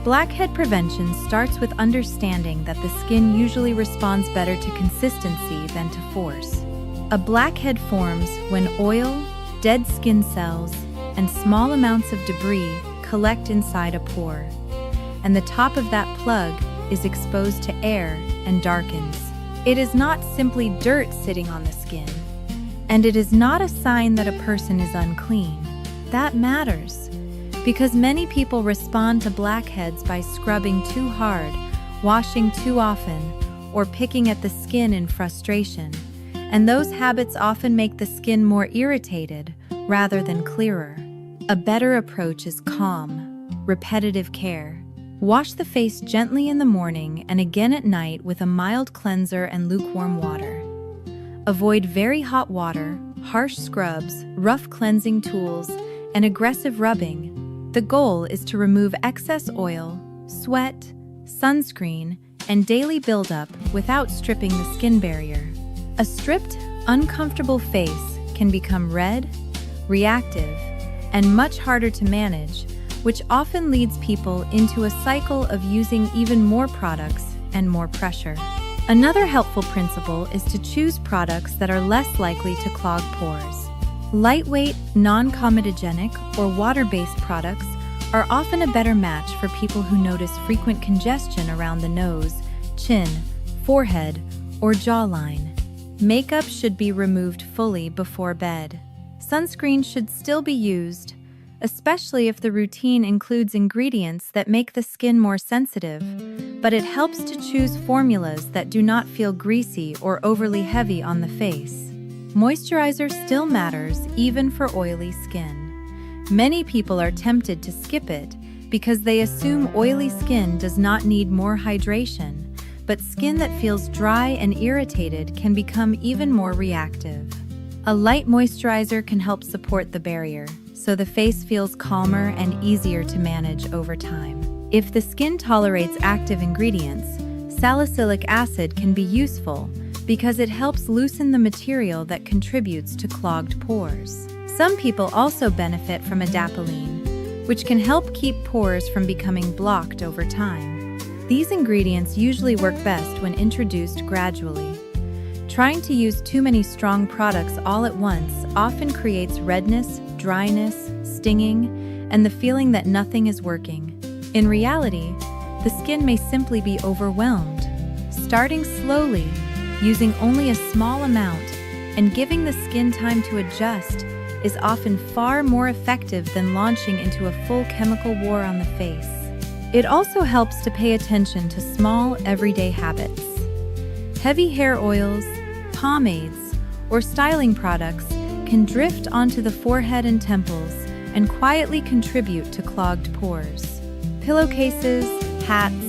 Blackhead prevention starts with understanding that the skin usually responds better to consistency than to force. A blackhead forms when oil, dead skin cells, and small amounts of debris collect inside a pore, and the top of that plug is exposed to air and darkens. It is not simply dirt sitting on the skin, and it is not a sign that a person is unclean. That matters, because many people respond to blackheads by scrubbing too hard, washing too often, or picking at the skin in frustration, and those habits often make the skin more irritated rather than clearer. A better approach is calm, repetitive care. Wash the face gently in the morning and again at night with a mild cleanser and lukewarm water. Avoid very hot water, harsh scrubs, rough cleansing tools, and aggressive rubbing. The goal is to remove excess oil, sweat, sunscreen, and daily buildup without stripping the skin barrier. A stripped, uncomfortable face can become red, reactive, and much harder to manage, which often leads people into a cycle of using even more products and more pressure. Another helpful principle is to choose products that are less likely to clog pores. Lightweight, non-comedogenic, or water-based products are often a better match for people who notice frequent congestion around the nose, chin, forehead, or jawline. Makeup should be removed fully before bed. Sunscreen should still be used, especially if the routine includes ingredients that make the skin more sensitive, but it helps to choose formulas that do not feel greasy or overly heavy on the face. Moisturizer still matters even for oily skin. Many people are tempted to skip it because they assume oily skin does not need more hydration, but skin that feels dry and irritated can become even more reactive. A light moisturizer can help support the barrier, so the face feels calmer and easier to manage over time. If the skin tolerates active ingredients, salicylic acid can be useful because it helps loosen the material that contributes to clogged pores. Some people also benefit from adapalene, which can help keep pores from becoming blocked over time. These ingredients usually work best when introduced gradually. Trying to use too many strong products all at once often creates redness, dryness, stinging, and the feeling that nothing is working. In reality, the skin may simply be overwhelmed. Starting slowly, using only a small amount, and giving the skin time to adjust is often far more effective than launching into a full chemical war on the face. It also helps to pay attention to small, everyday habits. Heavy hair oils, pomades, or styling products can drift onto the forehead and temples and quietly contribute to clogged pores. Pillowcases, hats,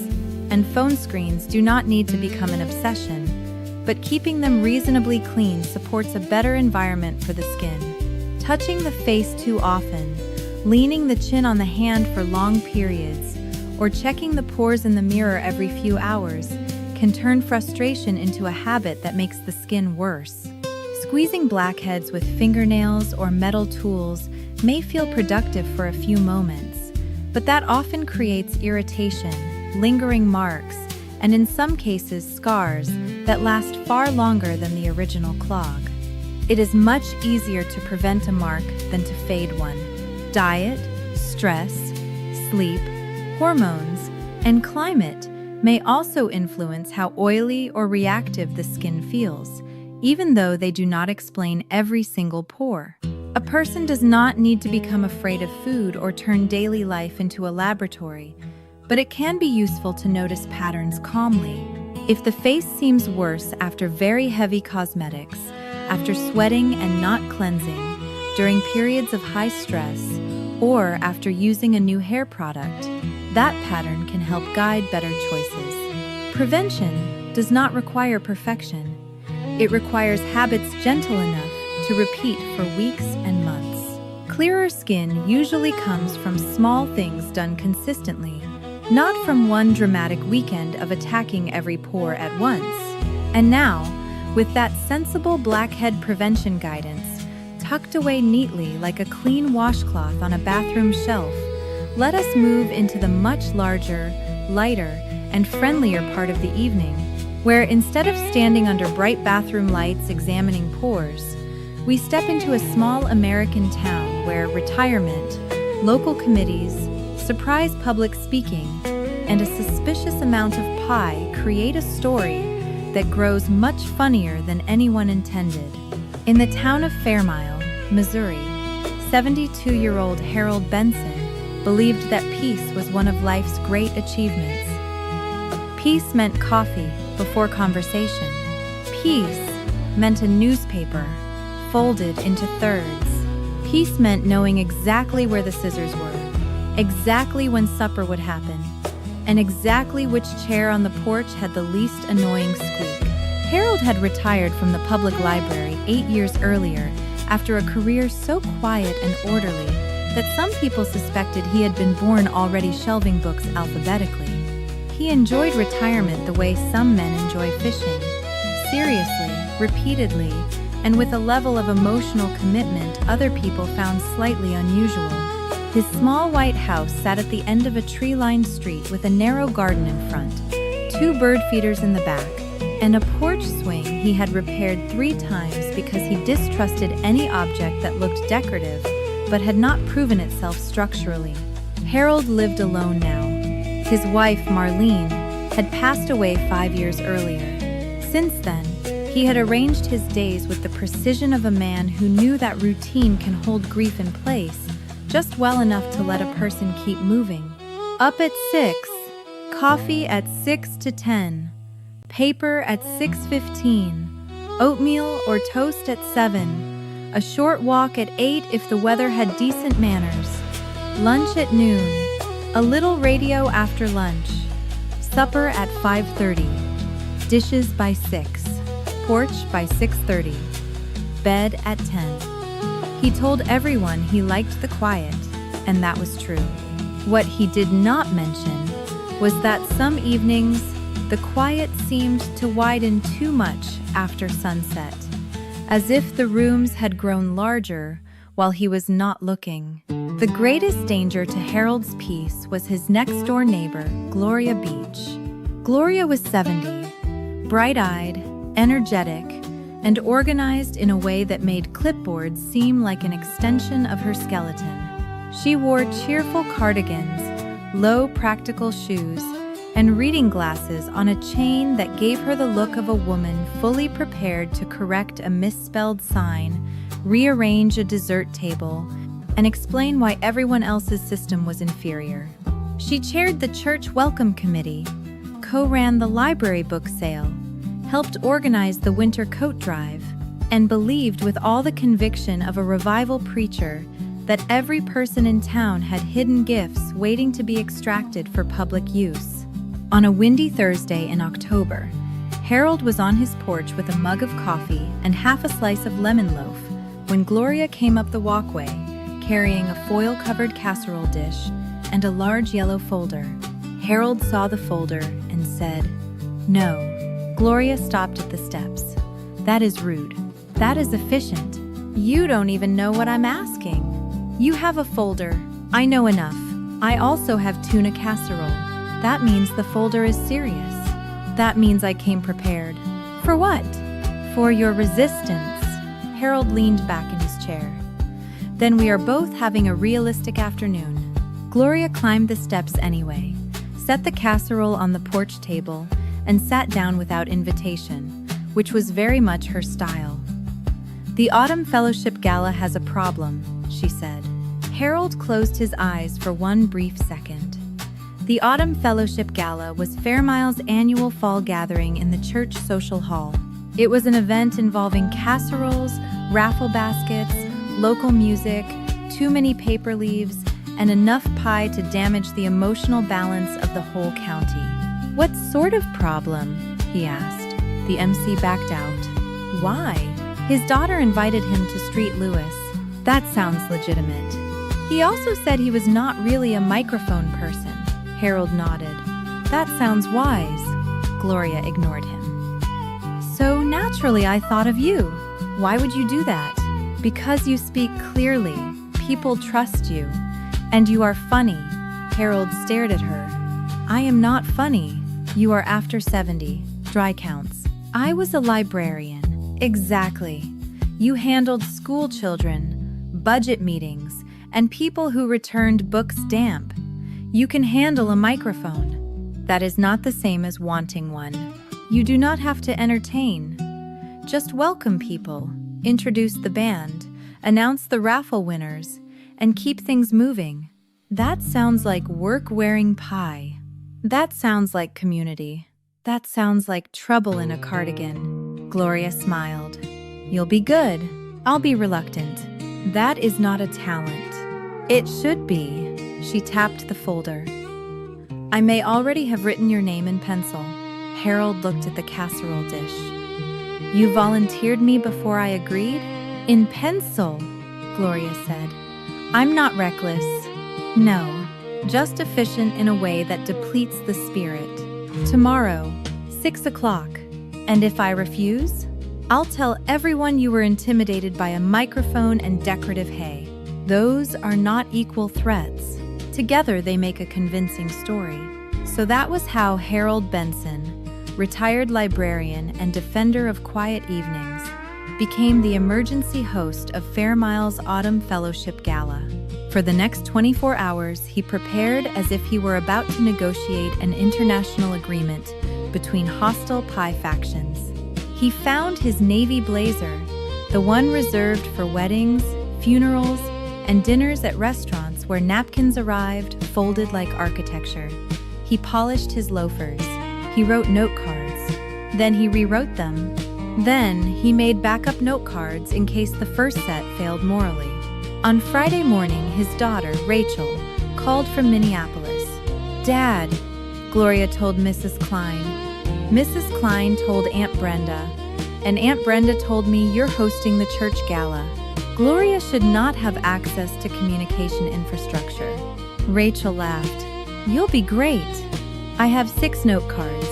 and phone screens do not need to become an obsession, but keeping them reasonably clean supports a better environment for the skin. Touching the face too often, leaning the chin on the hand for long periods, or checking the pores in the mirror every few hours can turn frustration into a habit that makes the skin worse. Squeezing blackheads with fingernails or metal tools may feel productive for a few moments, but that often creates irritation, lingering marks, and in some cases scars that last far longer than the original clog. It is much easier to prevent a mark than to fade one. Diet, stress, sleep, hormones, and climate may also influence how oily or reactive the skin feels, even though they do not explain every single pore. A person does not need to become afraid of food or turn daily life into a laboratory, but it can be useful to notice patterns calmly. If the face seems worse after very heavy cosmetics, after sweating and not cleansing, during periods of high stress, or after using a new hair product, that pattern can help guide better choices. Prevention does not require perfection. It requires habits gentle enough to repeat for weeks and months. Clearer skin usually comes from small things done consistently, not from one dramatic weekend of attacking every pore at once. And now, with that sensible blackhead prevention guidance tucked away neatly like a clean washcloth on a bathroom shelf, Let us move into the much larger, lighter, and friendlier part of the evening, where instead of standing under bright bathroom lights examining pores, we step into a small American town where retirement, local committees, surprise public speaking, and a suspicious amount of pie create a story that grows much funnier than anyone intended. In the town of Fairmile, Missouri, 72-year-old Harold Benson believed that peace was one of life's great achievements. Peace meant coffee before conversation. Peace meant a newspaper folded into thirds. Peace meant knowing exactly where the scissors were, exactly when supper would happen, and exactly which chair on the porch had the least annoying squeak. Harold had retired from the public library 8 years earlier after a career so quiet and orderly that some people suspected he had been born already shelving books alphabetically. He enjoyed retirement the way some men enjoy fishing, seriously, repeatedly, and with a level of emotional commitment other people found slightly unusual. His small white house sat at the end of a tree-lined street with a narrow garden in front, 2 bird feeders in the back, and a porch swing he had repaired 3 times because he distrusted any object that looked decorative but had not proven itself structurally. Harold lived alone now. His wife, Marlene, had passed away 5 years earlier. Since then, he had arranged his days with the precision of a man who knew that routine can hold grief in place just well enough to let a person keep moving. Up at 6, coffee at 6 to 10, paper at 6:15, oatmeal or toast at 7, a short walk at 8 if the weather had decent manners, lunch at noon, a little radio after lunch, supper at 5:30, dishes by 6, porch by 6:30, bed at 10. He told everyone he liked the quiet, and that was true. What he did not mention was that some evenings the quiet seemed to widen too much after sunset, as if the rooms had grown larger while he was not looking. The greatest danger to Harold's peace was his next-door neighbor, Gloria Beach. Gloria was 70, bright-eyed, energetic, and organized in a way that made clipboards seem like an extension of her skeleton. She wore cheerful cardigans, low practical shoes, and reading glasses on a chain that gave her the look of a woman fully prepared to correct a misspelled sign, rearrange a dessert table, and explain why everyone else's system was inferior. She chaired the church welcome committee, co-ran the library book sale, helped organize the winter coat drive, and believed with all the conviction of a revival preacher that every person in town had hidden gifts waiting to be extracted for public use. On a windy Thursday in October, Harold was on his porch with a mug of coffee and half a slice of lemon loaf when Gloria came up the walkway, carrying a foil-covered casserole dish and a large yellow folder. Harold saw the folder and said, "No." Gloria stopped at the steps. "That is rude. That is efficient. You don't even know what I'm asking. You have a folder. I know enough. I also have tuna casserole. That means the folder is serious. That means I came prepared." "For what?" "For your resistance." Harold leaned back in his chair. "Then we are both having a realistic afternoon." Gloria climbed the steps anyway, set the casserole on the porch table, and sat down without invitation, which was very much her style. "The Autumn Fellowship Gala has a problem," she said. Harold closed his eyes for one brief second. The Autumn Fellowship Gala was Fairmile's annual fall gathering in the church social hall. It was an event involving casseroles, raffle baskets, local music, too many paper leaves, and enough pie to damage the emotional balance of the whole county. "What sort of problem?" he asked. The MC backed out. "Why?" His daughter invited him to Street Louis. That sounds legitimate. He also said he was not really a microphone person. Harold nodded. That sounds wise. Gloria ignored him. So naturally I thought of you. Why would you do that? Because you speak clearly, people trust you, and you are funny. Harold stared at her. I am not funny. You are after 70. Dry counts. I was a librarian. Exactly. You handled school children, budget meetings, and people who returned books damp. You can handle a microphone. That is not the same as wanting one. You do not have to entertain. Just welcome people, introduce the band, announce the raffle winners, and keep things moving. That sounds like work-wearing pie. That sounds like community. That sounds like trouble in a cardigan. Gloria smiled. You'll be good. I'll be reluctant. That is not a talent. It should be. She tapped the folder. I may already have written your name in pencil. Harold looked at the casserole dish. You volunteered me before I agreed? In pencil, Gloria said. I'm not reckless. No, just efficient in a way that depletes the spirit. Tomorrow, 6 o'clock. And if I refuse, I'll tell everyone you were intimidated by a microphone and decorative hay. Those are not equal threats. Together they make a convincing story. So that was how Harold Benson, retired librarian and defender of quiet evenings, became the emergency host of Fairmile's Autumn Fellowship Gala. For the next 24 hours, he prepared as if he were about to negotiate an international agreement between hostile pie factions. He found his navy blazer, the one reserved for weddings, funerals, and dinners at restaurants where napkins arrived folded like architecture. He polished his loafers. He wrote note cards. Then he rewrote them. Then he made backup note cards in case the first set failed morally. On Friday morning, his daughter, Rachel, called from Minneapolis. Dad, Gloria told Mrs. Klein. Mrs. Klein told Aunt Brenda. And Aunt Brenda told me you're hosting the church gala. Gloria should not have access to communication infrastructure. Rachel laughed. You'll be great. I have 6 note cards.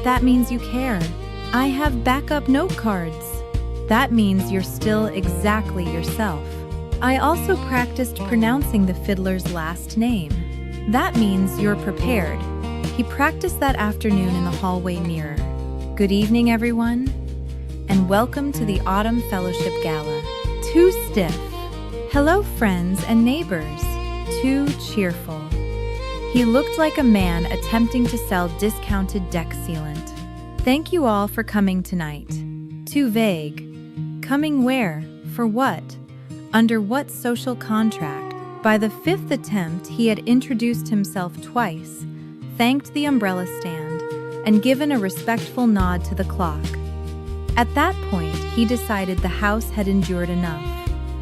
That means you care. I have backup note cards. That means you're still exactly yourself. I also practiced pronouncing the fiddler's last name. That means you're prepared. He practiced that afternoon in the hallway mirror. Good evening, everyone, and welcome to the Autumn Fellowship Gala. Too stiff. Hello, friends and neighbors. Too cheerful. He looked like a man attempting to sell discounted deck sealant. Thank you all for coming tonight. Too vague. Coming where? For what? Under what social contract? By the 5th attempt, he had introduced himself twice, thanked the umbrella stand, and given a respectful nod to the clock. At that point, he decided the house had endured enough.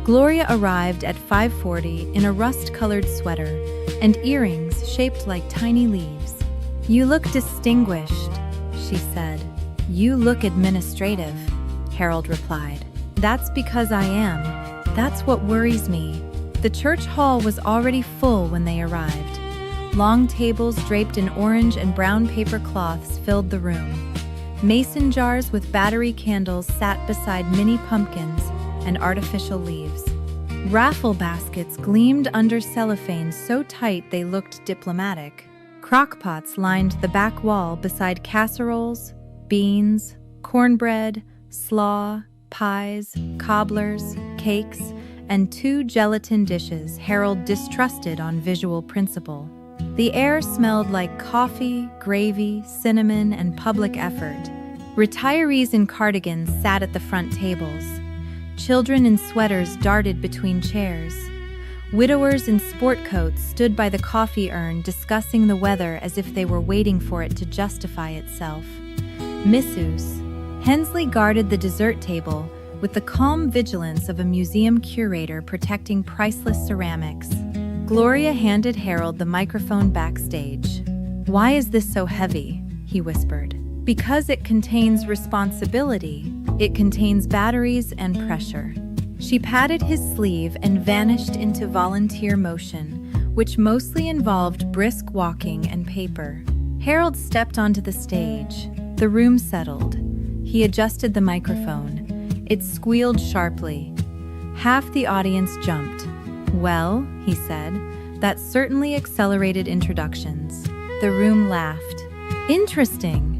Gloria arrived at 5:40 in a rust-colored sweater and earrings shaped like tiny leaves. You look distinguished, she said. You look administrative, Harold replied. That's because I am. That's what worries me. The church hall was already full when they arrived. Long tables draped in orange and brown paper cloths filled the room. Mason jars with battery candles sat beside mini pumpkins and artificial leaves. Raffle baskets gleamed under cellophane so tight they looked diplomatic. Crockpots lined the back wall beside casseroles, beans, cornbread, slaw, pies, cobblers, cakes, and 2 gelatin dishes Harold distrusted on visual principle. The air smelled like coffee, gravy, cinnamon, and public effort. Retirees in cardigans sat at the front tables. Children in sweaters darted between chairs. Widowers in sport coats stood by the coffee urn discussing the weather as if they were waiting for it to justify itself. Missus Hensley guarded the dessert table with the calm vigilance of a museum curator protecting priceless ceramics. Gloria handed Harold the microphone backstage. Why is this so heavy? He whispered. Because it contains responsibility. It contains batteries and pressure. She patted his sleeve and vanished into volunteer motion, which mostly involved brisk walking and paper. Harold stepped onto the stage. The room settled. He adjusted the microphone. It squealed sharply. Half the audience jumped. Well, he said, That certainly accelerated introductions. The room laughed. Interesting.